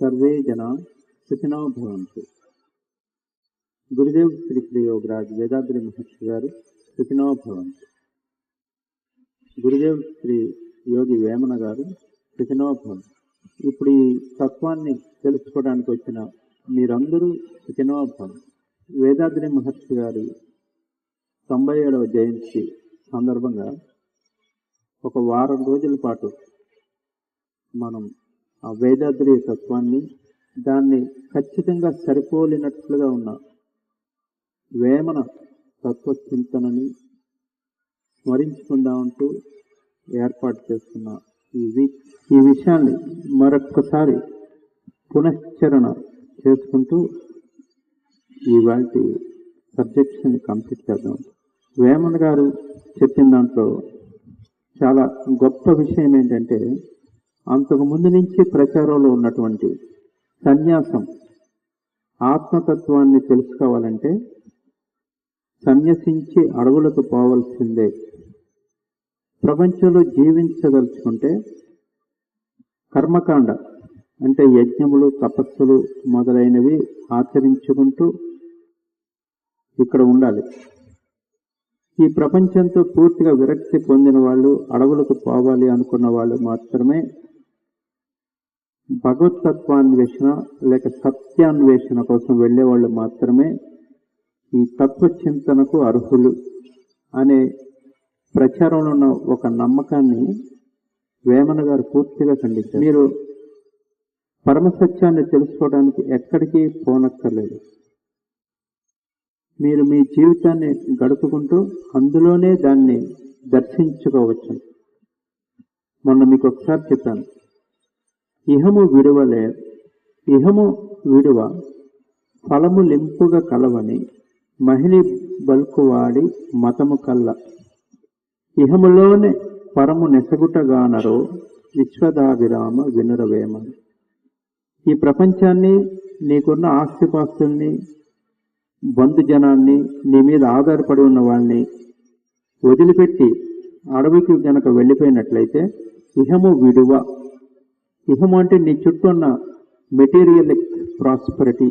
सर्वे जना सुखिनो भवन्तु। గురుదేవ్ శ్రీ శ్రీ యోగరాజ్ వేదాద్రి మహర్షి గారు సుఖినో భవంతు. గురుదేవ్ శ్రీ యోగి వేమన గారు సుఖినో భవంతు. ఇప్పుడు ఈ తత్వాన్ని తెలుసుకోవడానికి వచ్చిన మీరందరూ సుఖినో భవంతు. వేదాద్రి మహర్షి గారి 97వ జయంతి సందర్భంగా ఒక వారం రోజుల పాటు మనం ఆ వేదాద్రి తత్వాన్ని దాన్ని ఖచ్చితంగా సరిపోలినట్లుగా ఉన్న వేమన తత్వచింతనని స్మరించుకుందామంటూ ఏర్పాటు చేస్తున్న ఈ విషయాన్ని మరొక్కసారి పునశ్చరణ చేసుకుంటూ ఇవాల్టి సబ్జెక్ట్స్ని కంప్లీట్ చేద్దాం. వేమన గారు చెప్పిన దాంట్లో చాలా గొప్ప విషయం ఏంటంటే, అంతకుముందు నుంచి ప్రచారంలో ఉన్నటువంటి సన్యాసం, ఆత్మతత్వాన్ని తెలుసుకోవాలంటే సన్యసించి అడవులకు పోవలసిందే. ప్రపంచంలో జీవించదలుచుకుంటే కర్మకాండ అంటే యజ్ఞములు, తపస్సులు మొదలైనవి ఆచరించుకుంటూ ఇక్కడ ఉండాలి. ఈ ప్రపంచంతో పూర్తిగా విరక్తి పొందిన వాళ్ళు, అడవులకు పోవాలి అనుకున్న వాళ్ళు మాత్రమే భగవతత్వాన్వేషణ లేక సత్యాన్వేషణ కోసం వెళ్ళేవాళ్ళు మాత్రమే ఈ తత్వచింతనకు అర్హులు అనే ప్రచారంలో ఉన్న ఒక నమ్మకాన్ని వేమన గారు పూర్తిగా ఖండించారు. మీరు పరమసత్యాన్ని తెలుసుకోవడానికి ఎక్కడికి పోనక్కర్లేదు. మీరు మీ జీవితాన్ని గడుపుకుంటూ అందులోనే దాన్ని దర్శించుకోవచ్చు. మొన్న మీకు ఒకసారి చెప్పాను, ఇహము విడువ ఫలము లింపుగా కలవని మహిళి బల్కువాడి మతము కల్ల ఇహములోనే పరము నెసగుటగానరో విశ్వదాభిరామ వినురవేమ. ఈ ప్రపంచాన్ని, నీకున్న ఆస్తిపాస్తుల్ని, బంధుజనాన్ని, నీ మీద ఆధారపడి ఉన్న వాళ్ళని వదిలిపెట్టి అడవికి గనక వెళ్ళిపోయినట్లయితే ఇహము విడువ. ఇహము అంటే నీ చుట్టూ ఉన్న మెటీరియలిక్ ప్రాస్పరిటీ,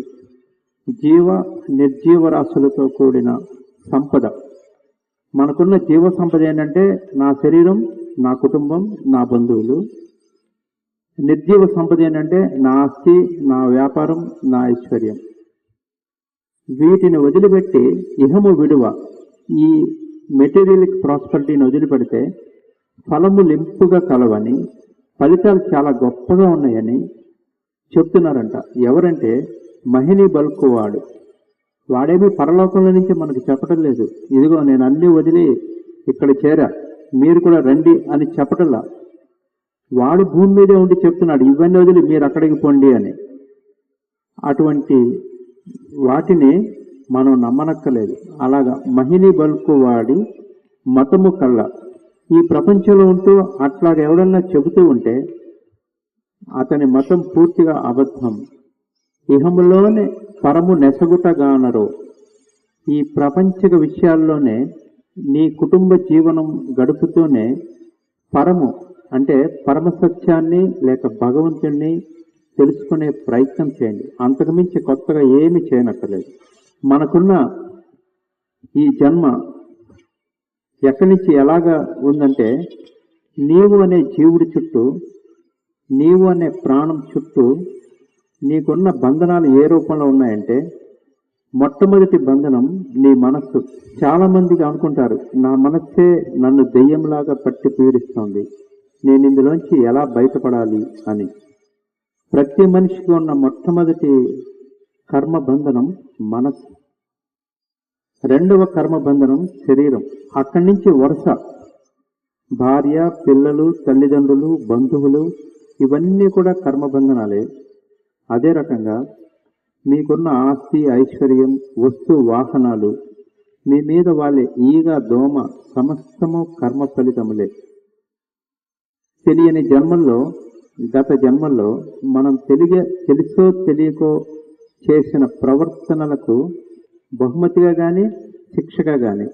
నిర్జీవరాశులతో కూడిన సంపద. మనకున్న జీవ సంపద ఏంటంటే నా శరీరం, నా కుటుంబం, నా బంధువులు. నిర్జీవ సంపద ఏంటంటే నా ఆస్తి, నా వ్యాపారం, నా ఐశ్వర్యం. వీటిని వదిలిపెట్టి ఇహము విడువ, ఈ మెటీరియలిక్ ప్రాస్పరిటీని వదిలిపెడితే ఫలము లింపుగా కలవని, ఫలితాలు చాలా గొప్పగా ఉన్నాయని చెప్తున్నారంట. ఎవరంటే మహిళి బల్కువాడు. వాడేమీ పరలోకంలో నుంచి మనకు చెప్పటం లేదు, ఇదిగో నేను అన్ని వదిలి ఇక్కడ చేరా, మీరు కూడా రండి అని చెప్పటంలా. వాడు భూమి మీదే ఉండి చెప్తున్నాడు, ఇవన్నీ వదిలి మీరు అక్కడికి పొండి అని. అటువంటి వాటిని మనం నమ్మనక్కలేదు. అలాగా మహిళి బల్కువాడి మతము కళ్ళ, ఈ ప్రపంచంలో ఉంటూ అట్లాగ ఎవడన్నా చెబుతూ ఉంటే అతని మతం పూర్తిగా అబద్ధం. ఇహములోనే పరము నెసగుటగానరో, ఈ ప్రపంచక విషయాల్లోనే నీ కుటుంబ జీవనం గడుపుతూనే పరము అంటే పరమసత్యాన్ని లేక భగవంతుణ్ణి తెలుసుకునే ప్రయత్నం చేయండి. అంతకుమించి కొత్తగా ఏమి చేయనక్కర్లేదు. మనకున్న ఈ జన్మ ఎక్కడి నుంచి ఎలాగా ఉందంటే, నీవు అనే జీవుడి చుట్టూ, నీవు అనే ప్రాణం చుట్టూ నీకున్న బంధనాలు ఏ రూపంలో ఉన్నాయంటే, మొట్టమొదటి బంధనం నీ మనస్సు. చాలా మందికి అనుకుంటారు, నా మనస్సే నన్ను దెయ్యంలాగా పట్టి పీడిస్తోంది, నేను ఇందులోంచి ఎలా బయటపడాలి అని. ప్రతి మనిషికి ఉన్న మొట్టమొదటి కర్మబంధనం మనస్సు. రెండవ కర్మబంధనం శరీరం. అక్కడి నుంచి వరుస భార్య, పిల్లలు, తల్లిదండ్రులు, బంధువులు, ఇవన్నీ కూడా కర్మబంధనాలే. అదే రకంగా మీకున్న ఆస్తి, ఐశ్వర్యం, వస్తు వాహనాలు, మీ మీద వాళ్ళే ఈగ, దోమ, సమస్తము కర్మ ఫలితములే. తెలియని జన్మల్లో, గత జన్మల్లో మనం తెలుసో తెలియకో చేసిన ప్రవర్తనలకు బహుమతిగా కానీ శిక్షగా కానీ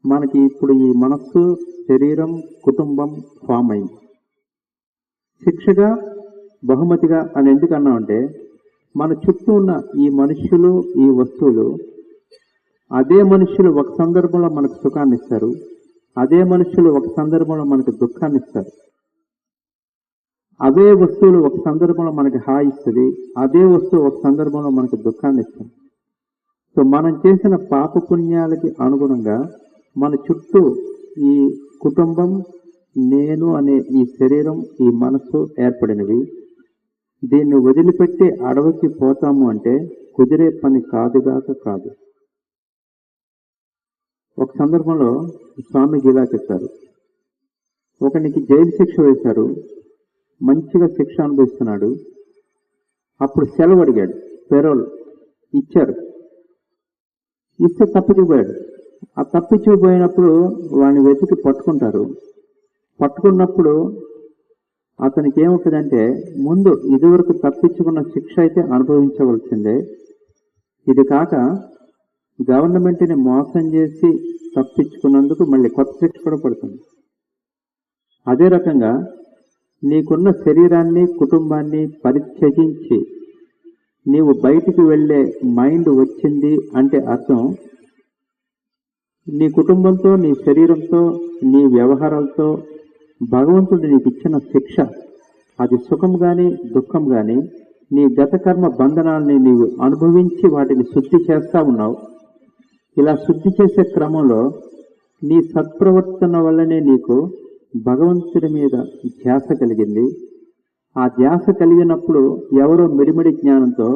మనకి ఇప్పుడు ఈ మనస్సు, శరీరం, కుటుంబం ఫామ్ అయింది. శిక్షగా బహుమతిగా అని ఎందుకన్నా అంటే మన చుట్టూ ఉన్న ఈ మనుష్యులు, ఈ వస్తువులు, అదే మనుష్యులు ఒక సందర్భంలో మనకు సుఖాన్ని ఇస్తారు, అదే మనుష్యులు ఒక సందర్భంలో మనకు దుఃఖాన్ని ఇస్తారు. అవే వస్తువులు ఒక సందర్భంలో మనకి హాయి ఇస్తుంది, అదే వస్తువు ఒక సందర్భంలో మనకు దుఃఖాన్ని ఇస్తుంది. సో మనం చేసిన పాపపుణ్యాలకి అనుగుణంగా మన చుట్టూ ఈ కుటుంబం, నేను అనే ఈ శరీరం, ఈ మనస్సు ఏర్పడినవి. దీన్ని వదిలిపెట్టి అడవికి పోతాము అంటే కుదిరే పని కాదుగాక కాదు. ఒక సందర్భంలో స్వామీజీ ఇలా చెప్పారు, ఒకనికి జైలు శిక్ష వేశారు, మంచిగా శిక్ష అనుభవిస్తున్నాడు. అప్పుడు సెలవు అడిగాడు, పెరోల్ ఇచ్చారు, ఇస్తే తప్పించిపోయాడు. ఆ తప్పించిపోయినప్పుడు వాడిని వెతికి పట్టుకుంటారు. పట్టుకున్నప్పుడు అతనికి ఏముంటుందంటే, ముందు ఇదివరకు తప్పించుకున్న శిక్ష అయితే అనుభవించవలసిందే, ఇది కాక గవర్నమెంట్ని మోసం చేసి తప్పించుకున్నందుకు మళ్ళీ కొత్త శిక్ష కూడా పడుతుంది. అదే రకంగా నీకున్న శరీరాన్ని, కుటుంబాన్ని పరిత్యజించి నీవు బయటికి వెళ్ళే మైండ్ వచ్చింది అంటే అర్థం నీ కుటుంబంతో, నీ శరీరంతో, నీ వ్యవహారాలతో భగవంతుడు నీకు ఇచ్చిన శిక్ష, అది సుఖం కానీ దుఃఖం కానీ, నీ గత కర్మ బంధనాల్ని నీవు అనుభవించి వాటిని శుద్ధి చేస్తా ఉన్నావు. ఇలా శుద్ధి చేసే క్రమంలో నీ సత్ప్రవర్తన వల్లనే నీకు భగవంతుడి మీద ధ్యాస కలిగింది. ఆ ధ్యాస కలిగినప్పుడు ఎవరో మిడిమిడి జ్ఞానంతో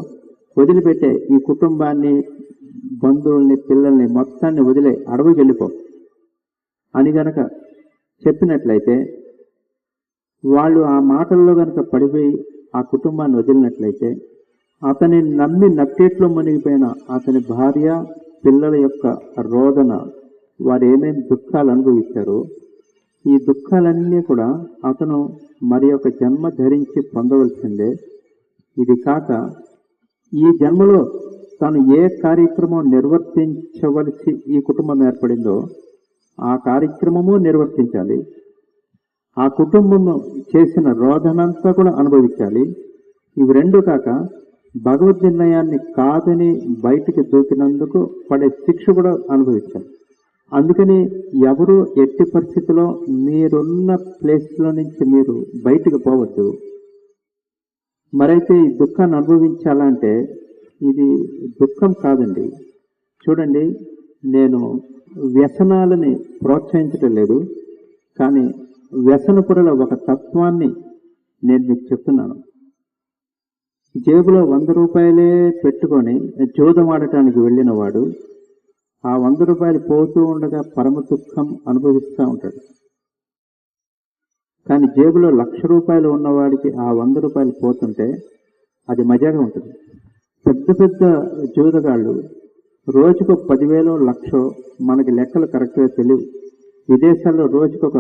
వదిలిపెట్టే ఈ కుటుంబాన్ని, బంధువుల్ని, పిల్లల్ని మొత్తాన్ని వదిలే అడవికి వెళ్ళిపో అని గనక చెప్పినట్లయితే, వాళ్ళు ఆ మాటల్లో గనక పడిపోయి ఆ కుటుంబాన్ని వదిలినట్లయితే, అతని నమ్మి నట్టేట్లో మునిగిపోయిన అతని భార్య, పిల్లల యొక్క రోదన, వారు ఏమేమి దుఃఖాలు అనుభవించారో ఈ దుఃఖాలన్నీ కూడా అతను మరి ఒక జన్మ ధరించి పొందవలసిందే. ఇది కాక ఈ జన్మలో తాను ఏ కార్యక్రమం నిర్వర్తించవలసి ఈ కుటుంబం ఏర్పడిందో ఆ కార్యక్రమము నిర్వర్తించాలి. ఆ కుటుంబము చేసిన రోదనంతా కూడా అనుభవించాలి. ఇవి రెండు కాక భగవద్ నిర్ణయాన్ని కాదని బయటికి దూకినందుకు పడే శిక్ష కూడా అనుభవించాలి. అందుకని ఎవరు ఎట్టి పరిస్థితిలో మీరున్న ప్లేస్లో నుంచి మీరు బయటికి పోవద్దు. మరైతే ఈ దుఃఖాన్ని అనుభవించాలంటే ఇది దుఃఖం కాదండి. చూడండి, నేను వ్యసనాలని ప్రోత్సహించడం లేదు, కానీ వ్యసనపురుల ఒక తత్వాన్ని నేను మీకు చెప్తున్నాను. జేబులో 100 రూపాయలే పెట్టుకొని జూదం ఆడటానికి వెళ్ళిన వాడు ఆ 100 రూపాయలు పోతూ ఉండగా పరమ దుఃఖం అనుభవిస్తూ ఉంటాడు. కానీ జేబులో 1,00,000 రూపాయలు ఉన్నవాడికి ఆ 100 రూపాయలు పోతుంటే అది మజాగా ఉంటుంది. పెద్ద పెద్ద జూదగాళ్ళు రోజుకు 10,000, 1,00,000, మనకి లెక్కలు కరెక్ట్గా తెలియవు. విదేశాల్లో రోజుకు ఒక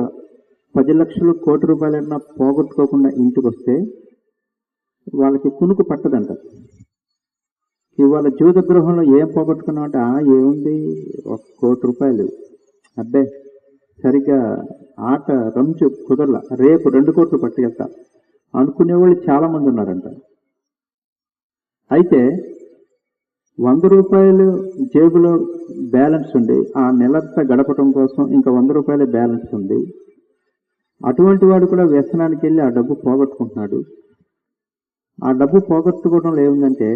10 లక్షలు, 1 కోటి రూపాయలన్నా పోగొట్టుకోకుండా ఇంటికి వస్తే వాళ్ళకి కునుకు పట్టదంట. ఇవాళ జూద గృహంలో ఏం పోగొట్టుకున్నామంటే, ఏముంది 1 కోటి రూపాయలు, అబ్బే సరిగ్గా ఆట రంజు కుదరలా, రేపు 2 కోట్లు పట్టుకెళ్తా అనుకునేవాళ్ళు చాలా మంది ఉన్నారంట. అయితే 100 రూపాయలు జేబులో బ్యాలెన్స్ ఉండి ఆ నెలంతా గడపడం కోసం ఇంకా 100 రూపాయల బ్యాలెన్స్ ఉంది. అటువంటి వాడు కూడా వ్యసనానికి వెళ్ళి ఆ డబ్బు పోగొట్టుకుంటున్నాడు. ఆ డబ్బు పోగొట్టుకోవడంలో ఏముందంటే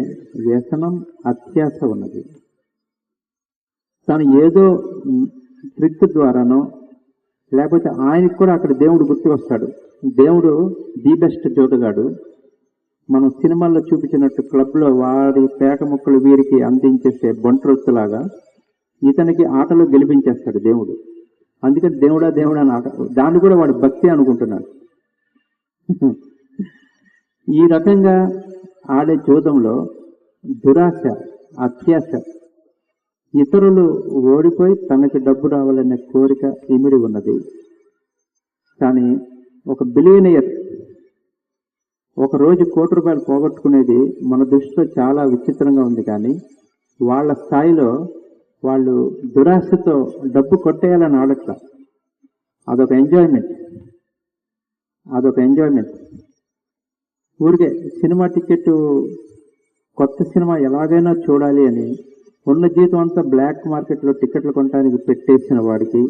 వ్యసనం, అత్యాశ ఉన్నది. తను ఏదో ట్రిక్ ద్వారానో లేకపోతే ఆయనకు కూడా అక్కడ దేవుడు గుర్తు వస్తాడు. దేవుడు ది బెస్ట్ జోదగాడు. మనం సినిమాల్లో చూపించినట్టు క్లబ్లో వాడి పేక ముక్కలు వీరికి అందించేసే బొంట్రొత్తులాగా ఇతనికి ఆటలో గెలిపించేస్తాడు దేవుడు. అందుకని దేవుడా దేవుడా అని ఆట, దాన్ని కూడా వాడు భక్తి అనుకుంటున్నాడు. ఈ రకంగా ఆడే జూదంలో దురాశ, అత్యాశ, ఇతరులు ఓడిపోయి తనకి డబ్బు రావాలనే కోరిక ఇమిడి ఉన్నది. కానీ ఒక బిలియనియర్ ఒకరోజు 1 కోటి రూపాయలు పోగొట్టుకునేది మన దృష్టిలో చాలా విచిత్రంగా ఉంది. కానీ వాళ్ళ స్థాయిలో వాళ్ళు దురాశతో డబ్బు కొట్టేయాలని ఆడట్లా. అదొక ఎంజాయ్మెంట్. ఊరికే సినిమా టికెట్, కొత్త సినిమా ఎలాగైనా చూడాలి అని ఉన్న జీతం అంతా బ్లాక్ మార్కెట్లో టికెట్లు కొనడానికి పెట్టేసిన వాడికి,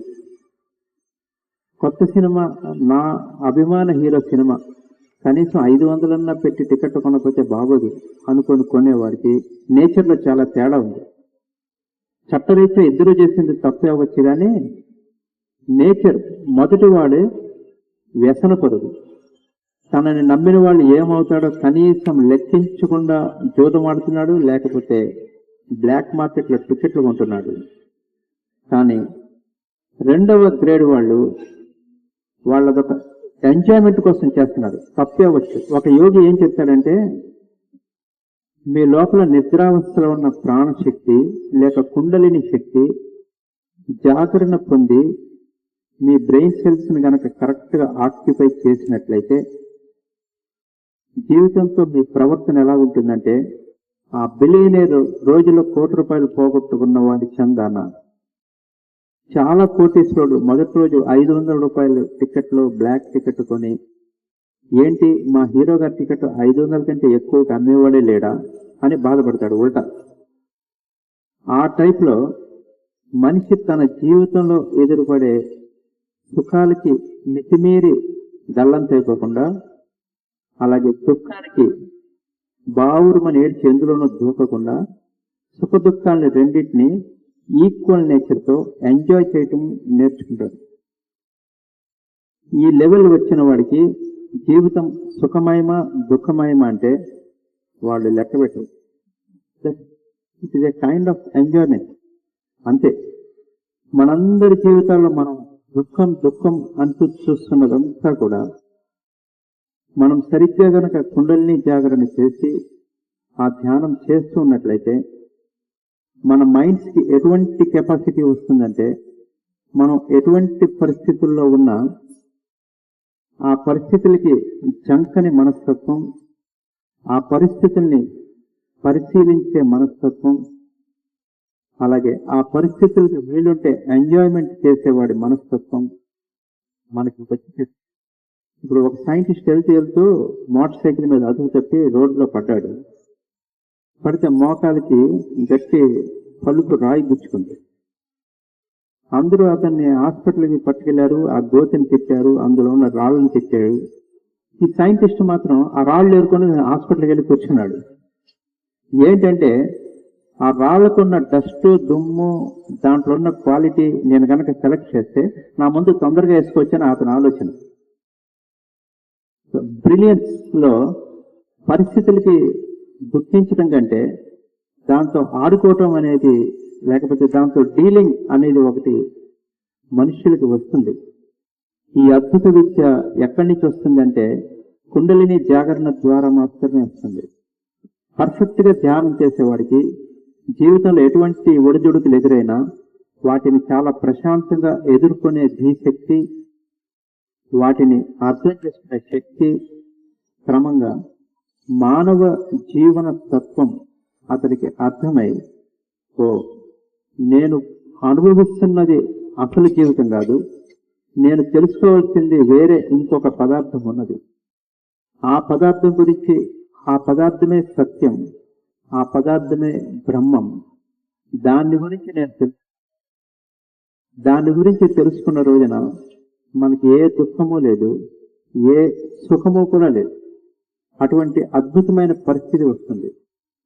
కొత్త సినిమా నా అభిమాన హీరో సినిమా కనీసం 500 పెట్టి టికెట్ కొనకపోతే బాగోదు అనుకొని కొనేవాడికి నేచర్లో చాలా తేడా ఉంది. చట్టరీత్యా ఇద్దరు చేసింది తప్పే అవ్వచ్చు, కానీ నేచర్ మొదటి వాడే వ్యసనపరుడు. తనని నమ్మిన వాళ్ళు ఏమవుతాడో కనీసం లెక్కించకుండా జూదం ఆడుతున్నాడు, లేకపోతే బ్లాక్ మార్కెట్లో టికెట్లు కొంటున్నాడు. కానీ రెండవ గ్రేడ్ వాళ్ళు వాళ్ళదొక ఎంజాయ్మెంట్ కోసం చేస్తున్నారు, తప్పే అవ్వచ్చు. ఒక యోగి ఏం చెప్తాడంటే, మీ లోపల నిద్రావస్థలో ఉన్న ప్రాణశక్తి లేక కుండలిని శక్తి జాగరణ పొంది మీ బ్రెయిన్ సెల్స్ ని గనక కరెక్ట్ గా ఆక్యుపై చేసినట్లయితే జీవితంతో మీ ప్రవర్తన ఎలా ఉంటుందంటే, ఆ బిలియనీర్ రోజులో ₹1,00,00,000 పోగొట్టుకున్న వాడి చందాన చాలా కోటీశ్వరుడు మొదటి రోజు ₹500 టికెట్లు బ్లాక్ టికెట్ కొని, ఏంటి మా హీరో గారి టికెట్ 500 కంటే ఎక్కువ అమ్మేవాడే లేడా అని బాధపడతాడు ఉల్టా. ఆ టైప్లో మనిషి తన జీవితంలో ఎదురుపడే సుఖాలకి మితిమీరి గల్లంతైపోకుండా, అలాగే దుఃఖానికి బావురుమని ఏడ్చి ఎందులోనూ దూకకుండా సుఖ దుఃఖాలని రెండింటినీ ఈక్వల్ నేచర్తో ఎంజాయ్ చేయటం నేర్చుకుంటాడు. ఈ లెవెల్ వచ్చిన వాడికి జీవితం సుఖమయమా దుఃఖమయమా అంటే వాళ్ళు లెక్క పెట్టరు. It is a kind of enjoyment అంతే. మనందరి జీవితాల్లో మనం దుఃఖం దుఃఖం అంటూ చూస్తున్నదంతా కూడా మనం సరిగ్గా గనక కుండలిని జాగరణ చేసి ఆ ధ్యానం చేస్తూ ఉన్నట్లయితే మన మైండ్స్ కి ఎటువంటి కెపాసిటీ వస్తుందంటే, మనం ఎటువంటి పరిస్థితుల్లో ఉన్నా ఆ పరిస్థితులకి జంకని మనస్తత్వం, ఆ పరిస్థితుల్ని పరిశీలించే మనస్తత్వం, అలాగే ఆ పరిస్థితులకి వీలుంటే ఎంజాయ్మెంట్ చేసేవాడి మనస్తత్వం మనకి వచ్చి. ఇప్పుడు ఒక సైంటిస్ట్ వెళ్తూ మోటార్ సైకిల్ మీద అదుపు తప్పి రోడ్లో పడ్డాడు. పడితే మోకాలికి గట్టి పలుపు రాయి గుచ్చుకుంది. అందరూ అతన్ని హాస్పిటల్కి పట్టుకెళ్లారు, ఆ గోతిని తిట్టారు, అందులో ఉన్న రాళ్ళని తిట్టాడు. ఈ సైంటిస్ట్ మాత్రం ఆ రాళ్ళు ఏరుకొని హాస్పిటల్కి వెళ్ళి కూర్చున్నాడు. ఏంటంటే ఆ రాళ్లకున్న డస్ట్ దుమ్ము దాంట్లో ఉన్న క్వాలిటీ నేను కనుక సెలెక్ట్ చేస్తే నా ముందు తొందరగా వేసుకోవచ్చని అతని ఆలోచన. బ్రిలియన్స్ లో పరిస్థితులకి దుఃఖించడం కంటే దాంతో ఆడుకోవటం అనేది, లేకపోతే దాంతో డీలింగ్ అనేది ఒకటి మనుషులకు వస్తుంది. ఈ అద్భుత విద్య ఎక్కడి నుంచి వస్తుందంటే కుండలిని జాగరణ ద్వారా మాత్రమే వస్తుంది. పర్ఫెక్ట్ గా ధ్యానం చేసేవాడికి జీవితంలో ఎటువంటి ఒడిదుడుకులు ఎదురైనా వాటిని చాలా ప్రశాంతంగా ఎదుర్కొనే ధీశక్తి, వాటిని అర్థం చేసుకునే శక్తి, క్రమంగా మానవ జీవన తత్వం అతనికి అర్థమై, ఓ నేను అనుభవిస్తున్నది అసలు జీవితం కాదు, నేను తెలుసుకోవాల్సింది వేరే ఇంకొక పదార్థం ఉన్నది, ఆ పదార్థం గురించి, ఆ పదార్థమే సత్యం, ఆ పదార్థమే బ్రహ్మం, దాని గురించి తెలుసుకున్న రోజున మనకి ఏ దుఃఖము లేదు, ఏ సుఖము కూడా లేదు. అటువంటి అద్భుతమైన పరిస్థితి వస్తుంది.